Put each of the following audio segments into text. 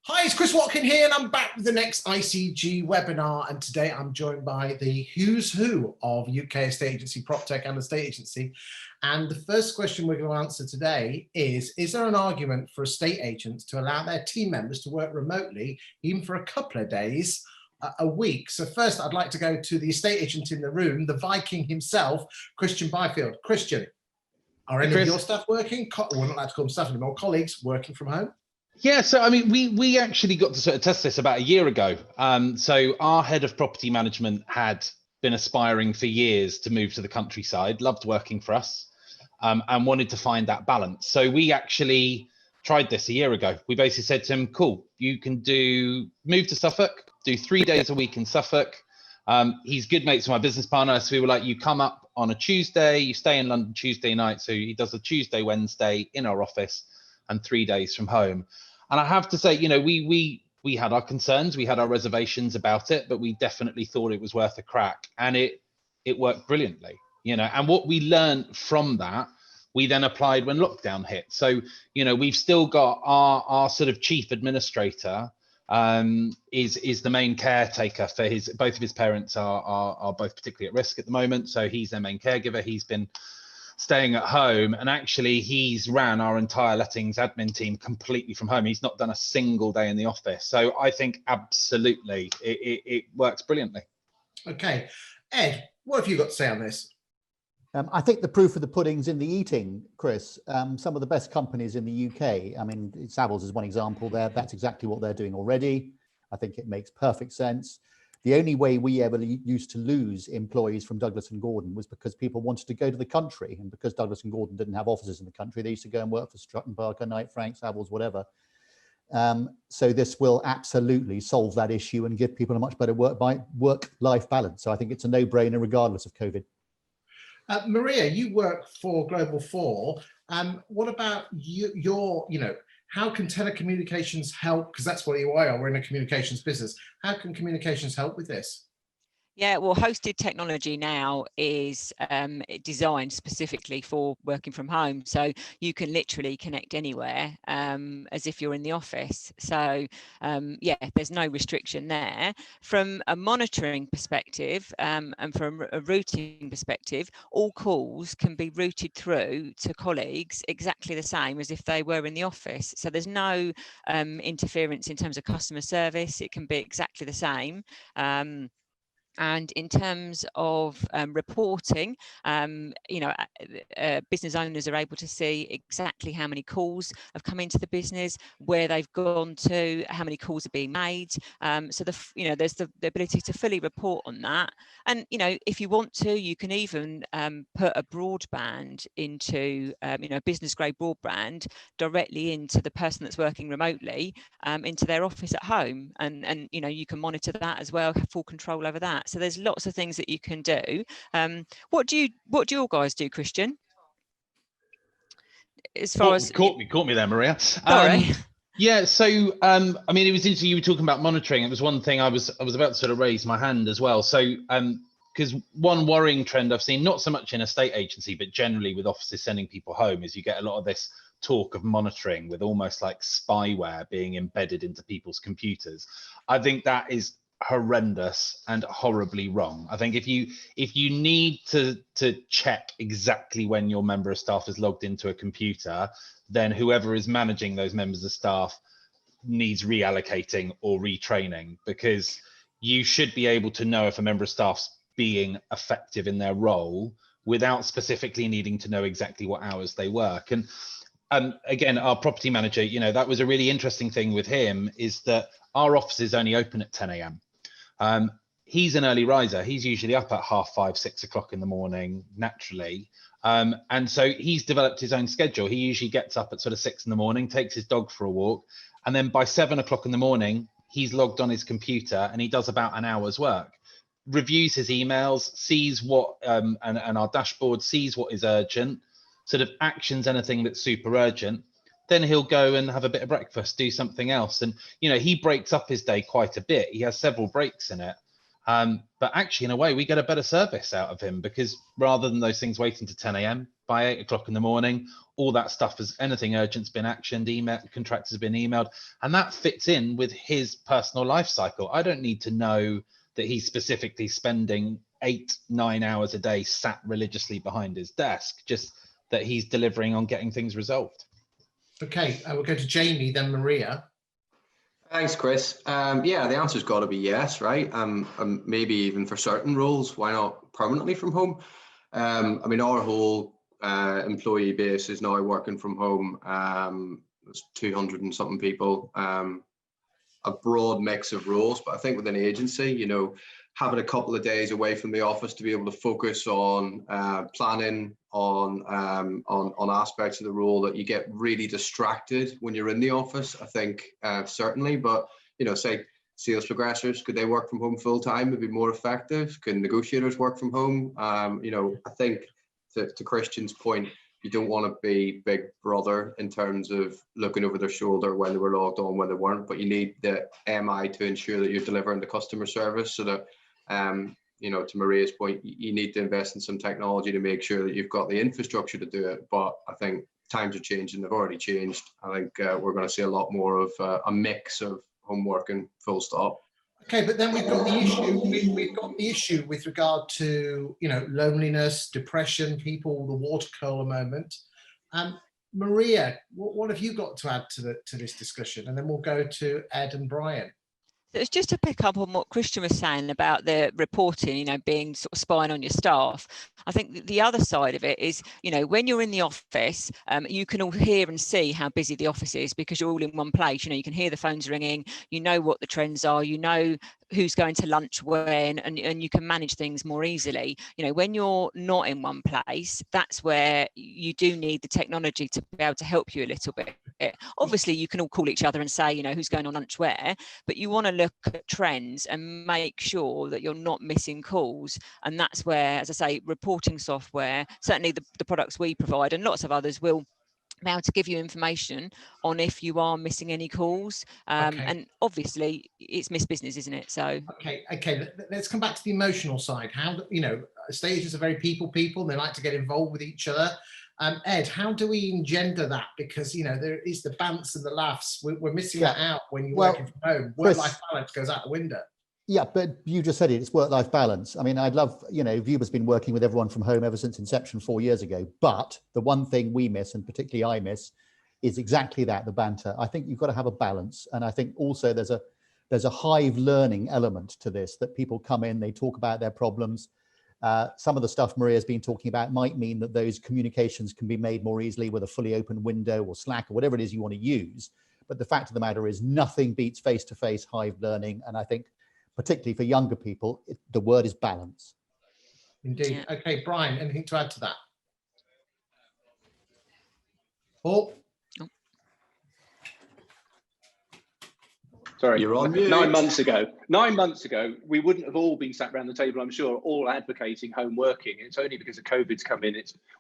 Hi, it's Chris Watkin here, and I'm back with the next ICG webinar. And today I'm joined by the who's who of UK estate agency, PropTech and estate agency. And the first question we're going to answer today is there an argument for estate agents to allow their team members to work remotely, even for a couple of days a week? So first, I'd like to go to the estate agent in the room, the Viking himself, Kristjan Byfield. Kristjan, are any of your staff working? We're not allowed to call them staff anymore, colleagues working from home? Yeah, so I mean, we actually got to sort of test this about a year ago. So our head of property management had been aspiring for years to move to the countryside, loved working for us, and wanted to find that balance. So we actually tried this a year ago. We basically said to him, cool, you can move to Suffolk, do 3 days a week in Suffolk. He's good mates with my business partner. So we were like, you come up on a Tuesday, you stay in London Tuesday night. So he does a Tuesday, Wednesday in our office and 3 days from home. And I have to say, you know, we had our concerns, we had our reservations about it, but we definitely thought it was worth a crack, and it worked brilliantly, you know. And what we learned from that, we then applied when lockdown hit. So, you know, we've still got our sort of chief administrator is the main caretaker for both of his parents are both particularly at risk at the moment. So he's their main caregiver. He's been staying at home, and actually he's ran our entire lettings admin team completely from home. He's not done a single day in the office. So I think absolutely it works brilliantly. Okay, Ed, what have you got to say on this? I think the proof of the pudding's in the eating, Chris. Some of the best companies in the UK, I mean, Savills is one example there. That's exactly what they're doing already. I think it makes perfect sense. The only way we ever used to lose employees from Douglas and Gordon was because people wanted to go to the country, and because Douglas and Gordon didn't have offices in the country, they used to go and work for Stratton Parker, Knight Frank, Savills, whatever. So this will absolutely solve that issue and give people a much better work-life balance. So I think it's a no-brainer regardless of COVID. Maria, you work for Global 4. What about how can telecommunications help? Because that's what you are. We're in a communications business. How can communications help with this? Yeah, well, hosted technology now is designed specifically for working from home. So you can literally connect anywhere as if you're in the office. So yeah, there's no restriction there. From a monitoring perspective and from a routing perspective, all calls can be routed through to colleagues exactly the same as if they were in the office. So there's no interference in terms of customer service. It can be exactly the same. And in terms of reporting, business owners are able to see exactly how many calls have come into the business, where they've gone to, how many calls are being made. So there's the ability to fully report on that. And if you want to, you can even put a broadband into business grade broadband directly into the person that's working remotely into their office at home, and you can monitor that as well, have full control over that. So there's lots of things that you can do. What do you guys do, Kristjan? As far as caught me there, Maria. Sorry. Yeah, so I mean, it was interesting you were talking about monitoring. It was one thing I was about to sort of raise my hand as well. So because one worrying trend I've seen, not so much in a estate agency, but generally with offices sending people home, is you get a lot of this talk of monitoring with almost like spyware being embedded into people's computers. I think that is horrendous and horribly wrong. I think if you need to check exactly when your member of staff is logged into a computer, then whoever is managing those members of staff needs reallocating or retraining, because you should be able to know if a member of staff's being effective in their role without specifically needing to know exactly what hours they work. And again, our property manager, that was a really interesting thing with him, is that our office is only open at 10 a.m. He's an early riser. He's usually up at 5:30, 6 o'clock in the morning naturally. And so he's developed his own schedule. He usually gets up at sort of 6 in the morning, takes his dog for a walk. And then by 7 o'clock in the morning, he's logged on his computer and he does about an hour's work, reviews his emails, sees what, and our dashboard sees what is urgent, sort of actions anything that's super urgent. Then he'll go and have a bit of breakfast, do something else. And, he breaks up his day quite a bit. He has several breaks in it. But actually, in a way, we get a better service out of him, because rather than those things waiting to 10 a.m., by 8 o'clock in the morning, all that stuff, has anything urgent's been actioned, email contracts has been emailed, and that fits in with his personal life cycle. I don't need to know that he's specifically spending 8-9 hours a day sat religiously behind his desk, just that he's delivering on getting things resolved. Okay, we'll go to Jamie, then Maria. Thanks, Chris. Yeah, the answer's got to be yes, right? Maybe even for certain roles, why not permanently from home? I mean, our whole employee base is now working from home. There's 200 and something people, a broad mix of roles. But I think with an agency, you know, having a couple of days away from the office to be able to focus on planning, on aspects of the role that you get really distracted when you're in the office, I think certainly. But, you know, say sales progressors, could they work from home full time and be more effective? Can negotiators work from home? You know, I think to Kristjan's point, you don't want to be big brother in terms of looking over their shoulder when they were logged on, when they weren't, but you need the MI to ensure that you're delivering the customer service, so that you know, to Maria's point, you need to invest in some technology to make sure that you've got the infrastructure to do it. But I think times are changing, they've already changed. I think we're going to see a lot more of a mix of home working, full stop. Okay, but then we've got the issue. We've got the issue with regard to, you know, loneliness, depression, people, the water cooler moment. Maria, what have you got to add to this discussion? And then we'll go to Ed and Brian. It's just to pick up on what Kristjan was saying about the reporting, you know, being sort of spying on your staff. I think the other side of it is, you know, when you're in the office, you can all hear and see how busy the office is because you're all in one place. You know, you can hear the phones ringing, you know what the trends are, you know who's going to lunch when, and you can manage things more easily. You know, when you're not in one place, that's where you do need the technology to be able to help you a little bit. Obviously, you can all call each other and say, you know, who's going on lunch where, but you want to look at trends and make sure that you're not missing calls. And that's where, as I say, reporting software, certainly the products we provide and lots of others will be able to give you information on if you are missing any calls. And obviously it's missed business, isn't it? So okay, let's come back to the emotional side. How, you know, estate agents are very people, they like to get involved with each other. Ed, how do we engender that? Because, you know, there is the bants and the laughs. We're missing that out when you're working from home. Work-life balance goes out the window. Yeah, but you just said it, it's work-life balance. I mean, I'd love, you know, Viewber's been working with everyone from home ever since inception 4 years ago. But the one thing we miss, and particularly I miss, is exactly that, the banter. I think you've got to have a balance. And I think also there's a hive learning element to this, that people come in, they talk about their problems. Some of the stuff Maria's been talking about might mean that those communications can be made more easily with a fully open window or Slack or whatever it is you want to use. But the fact of the matter is nothing beats face-to-face hive learning. And I think particularly for younger people, the word is balance. Indeed. Yeah. Okay, Brian, anything to add to that? Paul? Sorry, you're on mute. 9 months ago, we wouldn't have all been sat around the table, I'm sure, all advocating home working. It's only because of COVID's come in,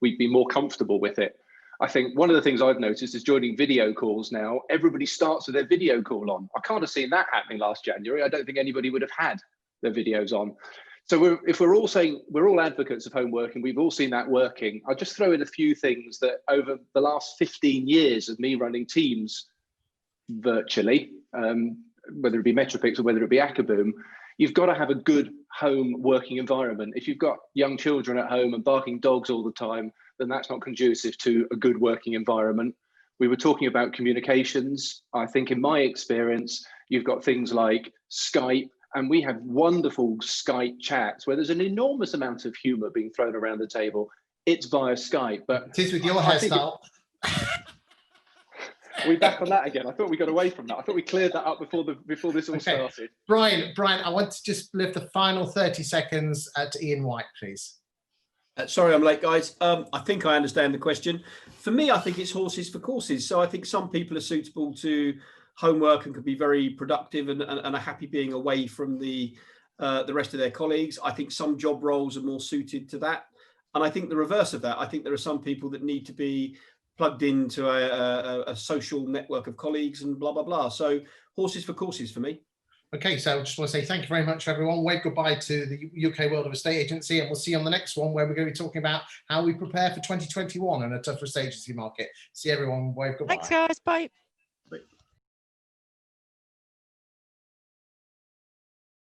we've been more comfortable with it. I think one of the things I've noticed is joining video calls now, everybody starts with their video call on. I can't have seen that happening last January. I don't think anybody would have had their videos on. So if we're all saying we're all advocates of home working, we've all seen that working. I'll just throw in a few things that over the last 15 years of me running teams virtually, whether it be Metropix or whether it be Acaboom, you've got to have a good home working environment. If you've got young children at home and barking dogs all the time, then that's not conducive to a good working environment. We were talking about communications. I think in my experience, you've got things like Skype, and we have wonderful Skype chats where there's an enormous amount of humor being thrown around the table. It's via Skype, but it is with your hairstyle. Are we back on that again? I thought we got away from that. I thought we cleared that up before this all started. Brian, I want to just live the final 30 seconds to Iain White, please. Sorry, I'm late, guys. I think I understand the question. For me, I think it's horses for courses. So I think some people are suitable to homework and can be very productive and are happy being away from the rest of their colleagues. I think some job roles are more suited to that. And I think the reverse of that, I think there are some people that need to be plugged into a social network of colleagues and blah, blah, blah. So horses for courses for me. Okay, so I just want to say thank you very much, everyone. Wave goodbye to the UK world of estate agency, and we'll see you on the next one where we're going to be talking about how we prepare for 2021 and a tougher estate agency market. See everyone. Wave goodbye. Thanks, guys. Bye.